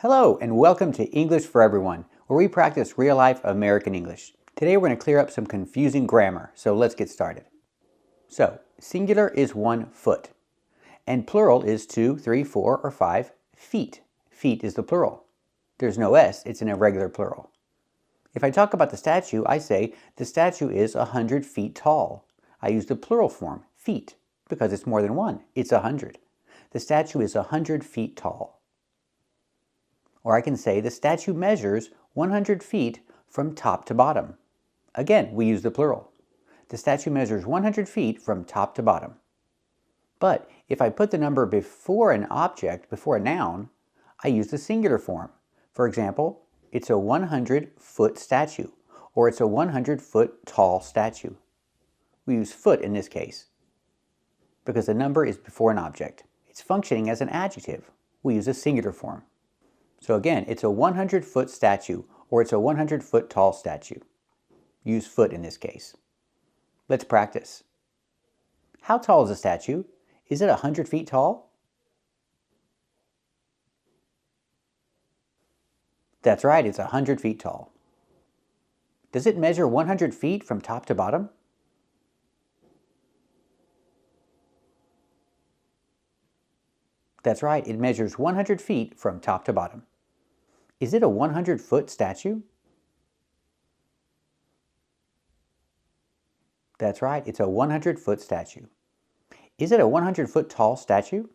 Hello and welcome to English for Everyone, where we practice real-life American English. Today we're going to clear up some confusing grammar, so let's get started. So, singular is 1 foot, and plural is 2, 3, 4, or 5 feet. Feet is the plural. There's no S, it's an irregular plural. If I talk about the statue, I say the statue is 100 feet tall. I use the plural form, feet, because it's more than 1. It's 100. The statue is 100 feet tall. Or I can say the statue measures 100 feet from top to bottom. Again, we use the plural. The statue measures 100 feet from top to bottom. But if I put the number before an object, before a noun, I use the singular form. For example, it's a 100-foot statue, or it's a 100-foot tall statue. We use foot in this case because the number is before an object. It's functioning as an adjective. We use a singular form. So again, it's a 100-foot statue, or it's a 100-foot tall statue. Use foot in this case. Let's practice. How tall is the statue? Is it 100 feet tall? That's right, it's 100 feet tall. Does it measure 100 feet from top to bottom? That's right, it measures 100 feet from top to bottom. Is it a 100-foot statue? That's right, it's a 100-foot statue. Is it a 100-foot tall statue?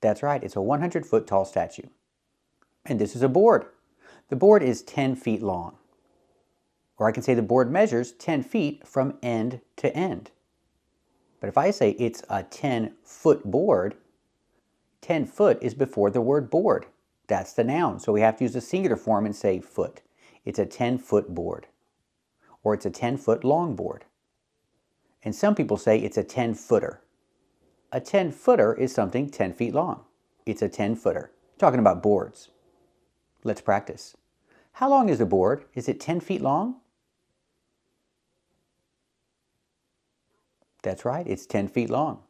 That's right, it's a 100-foot tall statue. And this is a board. The board is 10 feet long. Or I can say the board measures 10 feet from end to end. But if I say it's a 10-foot board, 10 foot is before the word board. That's the noun, so we have to use the singular form and say foot. It's a 10-foot board. Or it's a 10-foot long board. And some people say it's a 10-footer. A 10-footer is something 10 feet long. It's a 10-footer. Talking about boards. Let's practice. How long is the board? Is it 10 feet long? That's right, it's 10 feet long.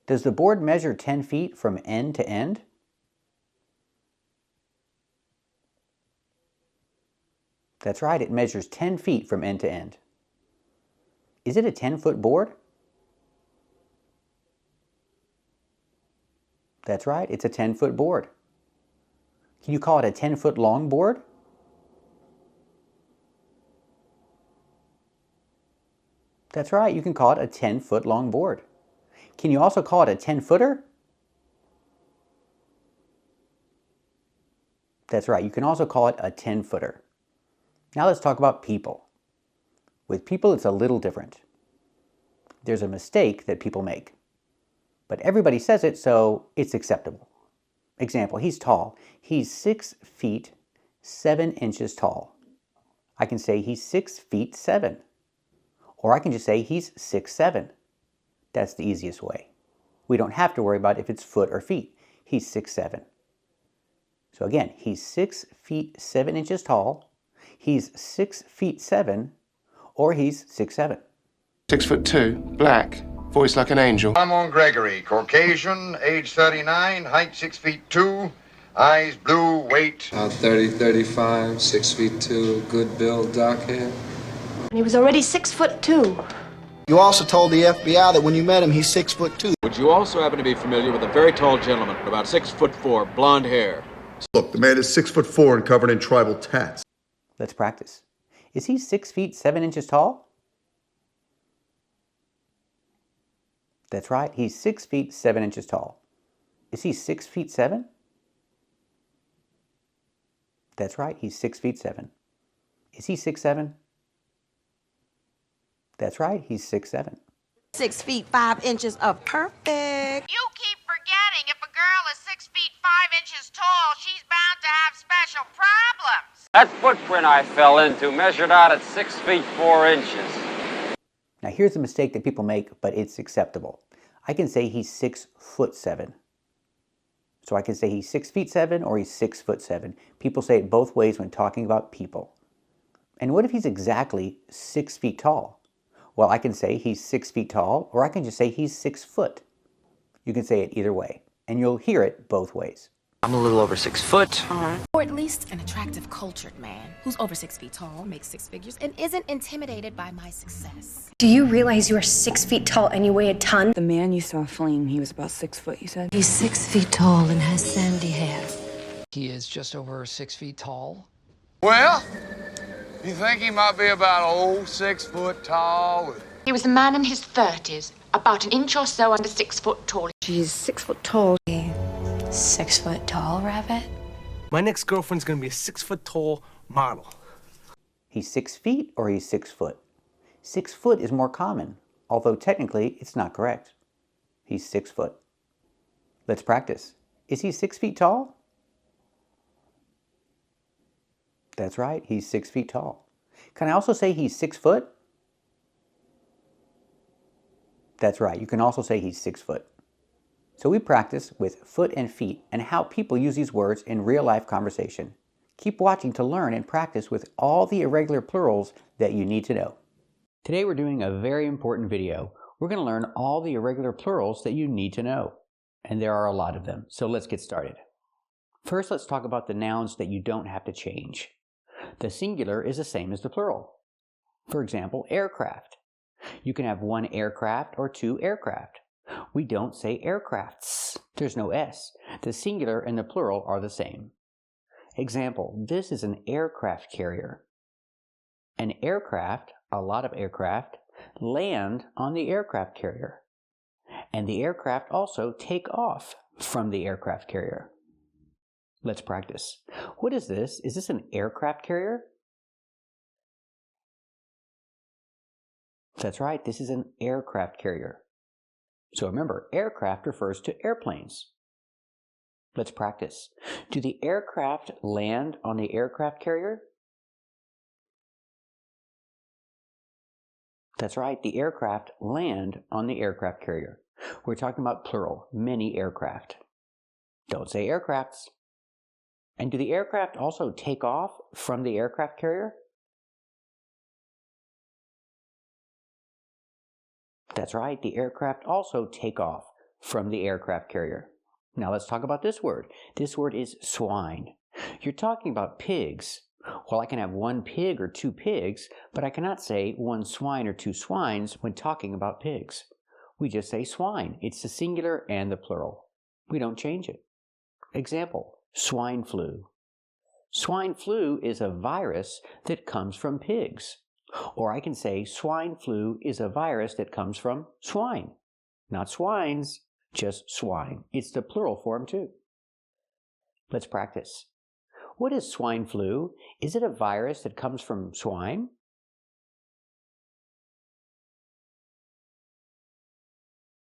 Does the board measure 10 feet from end to end? That's right, it measures 10 feet from end to end. Is it a 10-foot board? That's right, it's a 10-foot board. Can you call it a 10-foot long board? That's right, you can call it a 10-foot long board. Can you also call it a 10-footer? That's right, you can also call it a 10-footer. Now let's talk about people. With people, it's a little different. There's a mistake that people make. But everybody says it, so it's acceptable. Example, he's tall. He's 6 feet 7 inches tall. I can say he's 6 feet 7. Or I can just say he's 6'7". That's the easiest way. We don't have to worry about if it's foot or feet. He's 6'7". So again, he's 6 feet 7 inches tall. He's 6 feet 7, or he's 6'7". 6'2", black, voice like an angel. I'm on Gregory, Caucasian, age 39, height 6 feet 2, eyes blue, weight 30, 35, 6 feet 2, good build, dark hair. He was already 6'2". You also told the FBI that when you met him, he's 6'2". Would you also happen to be familiar with a very tall gentleman, about 6'4", blonde hair? Look, the man is 6'4" and covered in tribal tats. Let's practice. Is he 6 feet 7 inches tall? That's right, he's 6 feet 7 inches tall. Is he 6 feet 7? That's right, he's 6 feet 7. Is he 6'7"? That's right, he's 6'7". 6 feet 5 inches of perfect. You keep forgetting if a girl is 6 feet 5 inches tall, she's bound to have special problems. That footprint I fell into measured out at 6 feet 4 inches. Now here's a mistake that people make, but it's acceptable. I can say he's 6'7". So I can say he's 6 feet 7 or he's 6'7". People say it both ways when talking about people. And what if he's exactly 6 feet tall? Well, I can say he's 6 feet tall, or I can just say he's 6 foot. You can say it either way, and you'll hear it both ways. I'm a little over 6 foot. Or at least an attractive, cultured man who's over 6 feet tall, makes 6 figures, and isn't intimidated by my success. Do you realize you are 6 feet tall and you weigh a ton? The man you saw fleeing, he was about 6 foot, you said? He's 6 feet tall and has sandy hair. He is just over 6 feet tall. Well, you think he might be about old 6 foot tall? He was a man in his 30s, about an inch or so under 6 foot tall. She's 6 foot tall. 6 foot tall, Rabbit? My next girlfriend's gonna be a 6 foot tall model. He's 6 feet or he's 6 foot? 6 foot is more common, although technically it's not correct. He's 6 foot. Let's practice. Is he 6 feet tall? That's right, he's 6 feet tall. Can I also say he's 6 foot? That's right, you can also say he's 6 foot. So we practice with foot and feet and how people use these words in real-life conversation. Keep watching to learn and practice with all the irregular plurals that you need to know. Today we're doing a very important video. We're going to learn all the irregular plurals that you need to know. And there are a lot of them, so let's get started. First, let's talk about the nouns that you don't have to change. The singular is the same as the plural. For example, aircraft. You can have one aircraft or two aircraft. We don't say aircrafts. There's no S. The singular and the plural are the same. Example, this is an aircraft carrier. An aircraft, a lot of aircraft, land on the aircraft carrier. And the aircraft also take off from the aircraft carrier. Let's practice. What is this? Is this an aircraft carrier? That's right, this is an aircraft carrier. So remember, aircraft refers to airplanes. Let's practice. Do the aircraft land on the aircraft carrier? That's right, the aircraft land on the aircraft carrier. We're talking about plural, many aircraft. Don't say aircrafts. And do the aircraft also take off from the aircraft carrier? That's right, the aircraft also take off from the aircraft carrier. Now let's talk about this word. This word is swine. You're talking about pigs. Well, I can have one pig or two pigs, but I cannot say one swine or two swines when talking about pigs. We just say swine. It's the singular and the plural. We don't change it. Example, swine flu. Swine flu is a virus that comes from pigs. Or I can say swine flu is a virus that comes from swine. Not swines, just swine. It's the plural form too. Let's practice. What is swine flu? Is it a virus that comes from swine?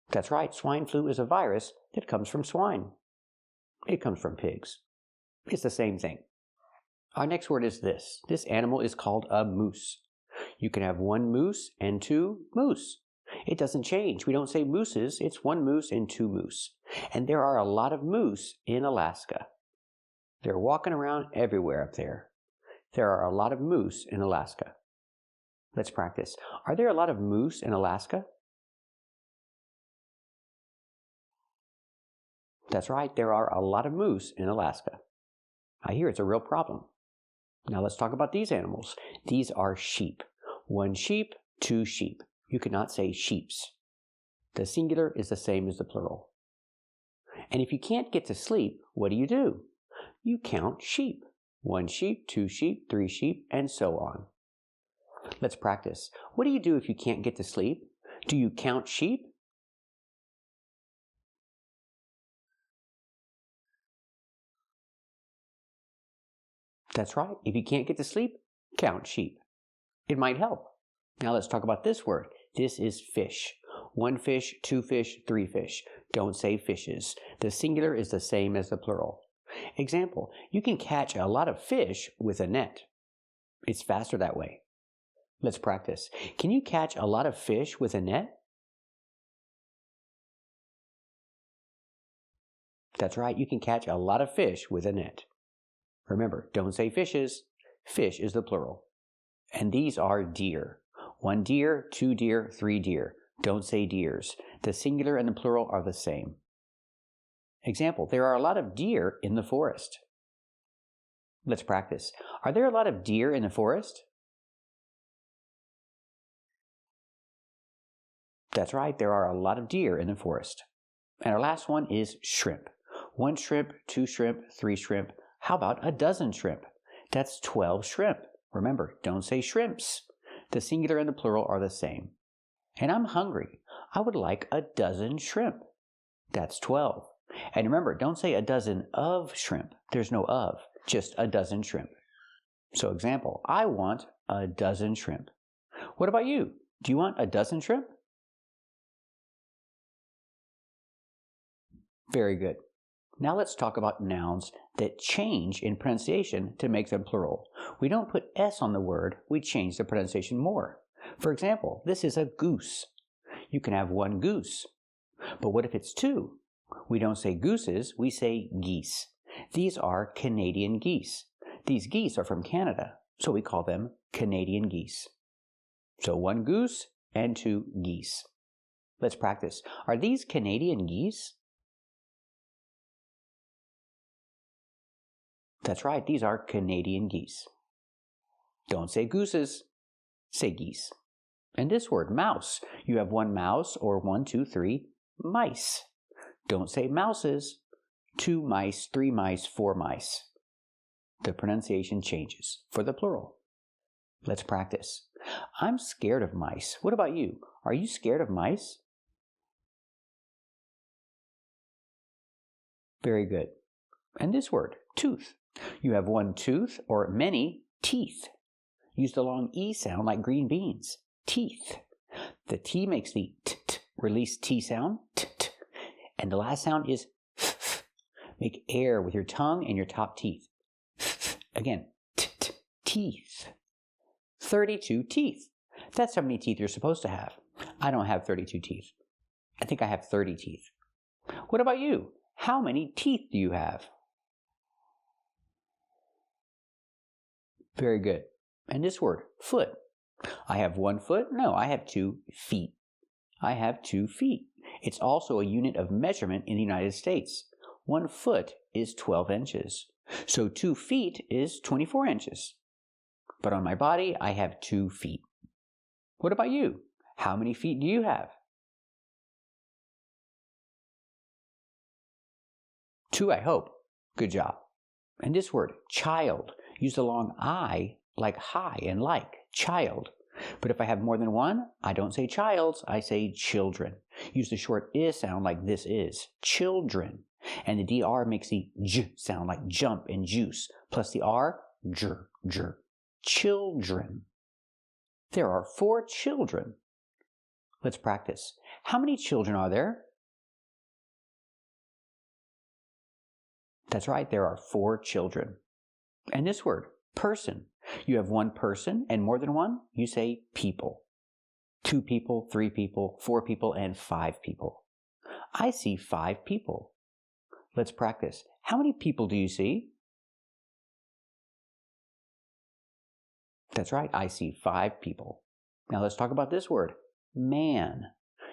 That's right, swine flu is a virus that comes from swine. It comes from pigs. It's the same thing. Our next word is this. This animal is called a moose. You can have one moose and two moose. It doesn't change. We don't say mooses. It's one moose and two moose. And there are a lot of moose in Alaska. They're walking around everywhere up there. There are a lot of moose in Alaska. Let's practice. Are there a lot of moose in Alaska? That's right. There are a lot of moose in Alaska. I hear it's a real problem. Now let's talk about these animals. These are sheep. One sheep, two sheep. You cannot say sheeps. The singular is the same as the plural. And if you can't get to sleep, what do? You count sheep. One sheep, two sheep, three sheep, and so on. Let's practice. What do you do if you can't get to sleep? Do you count sheep? That's right. If you can't get to sleep, count sheep. It might help. Now let's talk about this word. This is fish. One fish, two fish, three fish. Don't say fishes. The singular is the same as the plural. Example, you can catch a lot of fish with a net. It's faster that way. Let's practice. Can you catch a lot of fish with a net? That's right, you can catch a lot of fish with a net. Remember, don't say fishes. Fish is the plural. And these are deer. One deer, two deer, three deer. Don't say deers. The singular and the plural are the same. Example, there are a lot of deer in the forest. Let's practice. Are there a lot of deer in the forest? That's right, there are a lot of deer in the forest. And our last one is shrimp. 1 shrimp, 2 shrimp, 3 shrimp. How about a dozen shrimp? That's 12 shrimp. Remember, don't say shrimps. The singular and the plural are the same. And I'm hungry. I would like a dozen shrimp. That's 12. And remember, don't say a dozen of shrimp. There's no of, just a dozen shrimp. So example, I want a dozen shrimp. What about you? Do you want a dozen shrimp? Very good. Now let's talk about nouns that change in pronunciation to make them plural. We don't put S on the word, we change the pronunciation more. For example, this is a goose. You can have 1 goose. But what if it's 2? We don't say gooses, we say geese. These are Canadian geese. These geese are from Canada, so we call them Canadian geese. So 1 goose and 2 geese. Let's practice. Are these Canadian geese? That's right, these are Canadian geese. Don't say gooses, say geese. And this word, mouse, you have 1 mouse or 1, 2, 3 mice. Don't say mouses, 2 mice, 3 mice, 4 mice. The pronunciation changes for the plural. Let's practice. I'm scared of mice. What about you? Are you scared of mice? Very good. And this word, tooth. You have 1 tooth or many teeth. Use the long E sound like green beans. Teeth. The T makes the t-t, release T sound, t-t. And the last sound is f-f. Make air with your tongue and your top teeth. F-f. Again, t-t, teeth. 32 teeth. That's how many teeth you're supposed to have. I don't have 32 teeth. I think I have 30 teeth. What about you? How many teeth do you have? Very good. And this word, foot. I have 1 foot? No, I have 2 feet. I have 2 feet. It's also a unit of measurement in the United States. 1 foot is 12 inches. So 2 feet is 24 inches. But on my body, I have 2 feet. What about you? How many feet do you have? 2, I hope. Good job. And this word, child. Use the long I like high and like, child. But if I have more than 1, I don't say childs, I say children. Use the short I sound like this is, children. And the DR makes the J sound like jump and juice, plus the R, jr, jr. Children. There are 4 children. Let's practice. How many children are there? That's right, there are 4 children. And this word, person. You have 1 person and more than 1, you say people. 2 people, 3 people, 4 people, and 5 people. I see 5 people. Let's practice. How many people do you see? That's right, I see 5 people. Now let's talk about this word, man.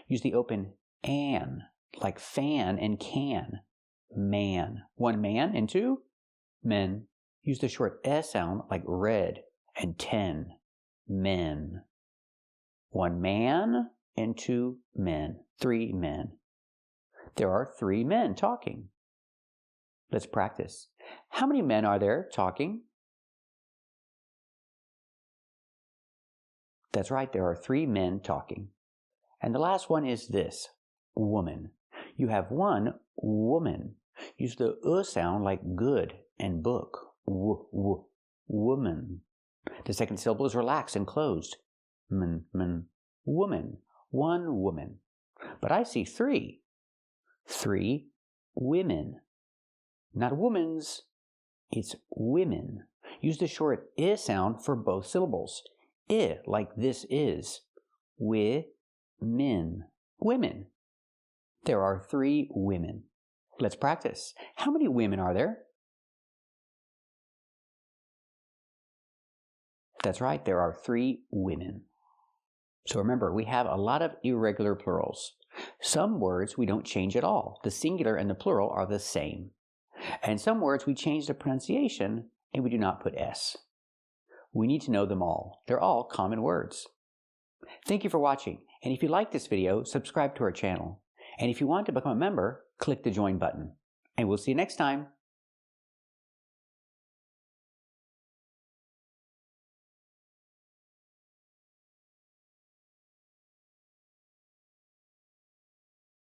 Use the open an, like fan and can. Man. 1 man and 2 men. Use the short S sound like red and 10. Men. 1 man and 2 men. 3 men. There are 3 men talking. Let's practice. How many men are there talking? That's right, there are 3 men talking. And the last one is this, woman. You have 1 woman. Use the sound like good and book. Woman. The second syllable is relaxed and closed. Woman. 1 woman. But I see 3. 3 women. Not womans. It's women. Use the short I sound for both syllables. I, like this is. Women. Women. There are 3 women. Let's practice. How many women are there? That's right, there are 3 women. So remember, we have a lot of irregular plurals. Some words we don't change at all. The singular and the plural are the same. And some words we change the pronunciation and we do not put S. We need to know them all. They're all common words. Thank you for watching, and if you like this video, subscribe to our channel. And if you want to become a member, click the join button. And we'll see you next time.